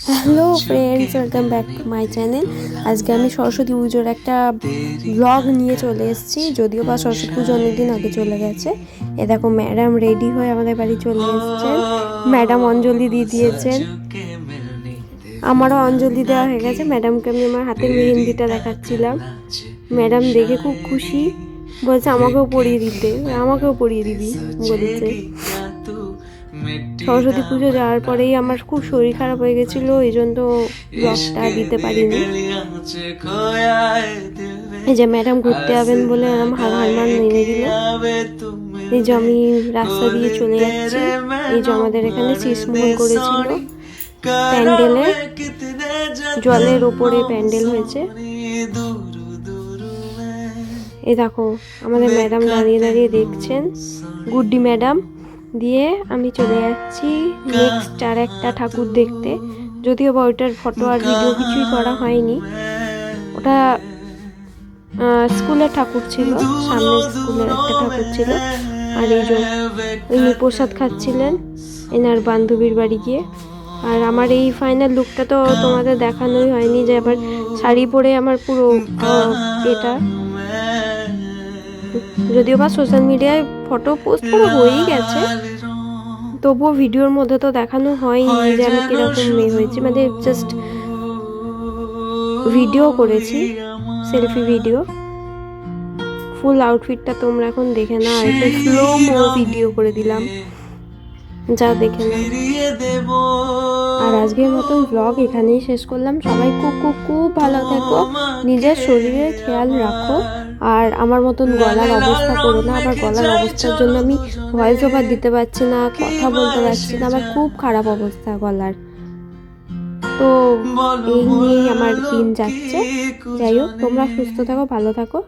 Hello friends, welcome back to my channel. আজকে আমি সরস্বতী পুজোর একটা ব্লগ নিয়ে চলে এসেছি, যদিও বা সরস্বতী পুজো অনেকদিন আগে চলে গেছে। এ দেখো ম্যাডাম রেডি হয়ে আমাদের বাড়ি চলে এসেছেন। ম্যাডাম অঞ্জলি দিয়ে দিয়েছেন, আমারও অঞ্জলি দেওয়া হয়ে গেছে। ম্যাডামকে আমি আমার হাতের মেহেন্দিটা দেখাচ্ছিলাম। ম্যাডাম দেখে খুব খুশি, বলছে আমাকেও পরিয়ে দিতে, আমাকেও পরিয়ে দিবি বলেছে। সরস্বতী পুজো যাওয়ার পরেই আমার খুব শরীর খারাপ হয়ে গেছিলো, এই জন্য ব্লগটা দিতে পারিনি। এই যে ম্যাডাম ঘুরতে যাবেন বলে আমার হারমান নিয়ে দিল। এই যে আমি রাস্তা দিয়ে চলে যাচ্ছি। এই যে আমাদের এখানে শীষমোহন করেছিল প্যান্ডেলে, জলের ওপরে প্যান্ডেল হয়েছে। এই দেখো আমাদের ম্যাডাম দাঁড়িয়ে দাঁড়িয়ে দেখছেন, গুড্ডি ম্যাডাম। দিয়ে আমি চলে যাচ্ছি নেক্সট আর একটা ঠাকুর দেখতে, যদিও বা ওইটার ফটো আর ভিডিও কিছুই করা হয়নি। ওটা স্কুলের ঠাকুর ছিল, সামনের স্কুলের একটা ঠাকুর ছিল। আর এই যে উনি প্রসাদ খাচ্ছিলেন এনার বান্ধবীর বাড়ি গিয়ে। আর আমার এই ফাইনাল লুকটা তো তোমাদের দেখানোই হয়নি, যে আবার শাড়ি পরে আমার পুরো এটা, যদিও বা সোশ্যাল মিডিয়ায় ফটো পোস্ট করা হয়েই গেছে, তবুও ভিডিওর মধ্যে তো দেখানো হয়নি যে আমি কিরকম মেয়ে হয়েছি। মানে জাস্ট ভিডিও করেছি, সেলফি ভিডিও। ফুল আউটফিটটা তোমরা এখন দেখে নাও, একটা স্লো মো ভিডিও করে দিলাম, যা দেখে নাও। আর আজকের মতন ব্লগ এখানেই শেষ করলাম। সবাই খুব খুব খুব ভালো থেকো, নিজের শরীরের খেয়াল রাখো। আর আমার মতন গলার অবস্থা করো না। আমার গলার অবস্থার জন্য আমি ভয়েস ওভার দিতে পারছি না, কথা বলতে পারছি না, আমার খুব খারাপ অবস্থা গলার। তো এই নিয়েই আমার দিন যাচ্ছে। যাই হোক, তোমরা সুস্থ থাকো, ভালো থাকো।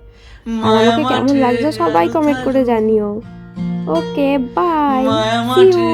আর আমাকে কেমন লাগছে সবাই কমেন্ট করে জানিও। ওকে, বাই, সি ইউ।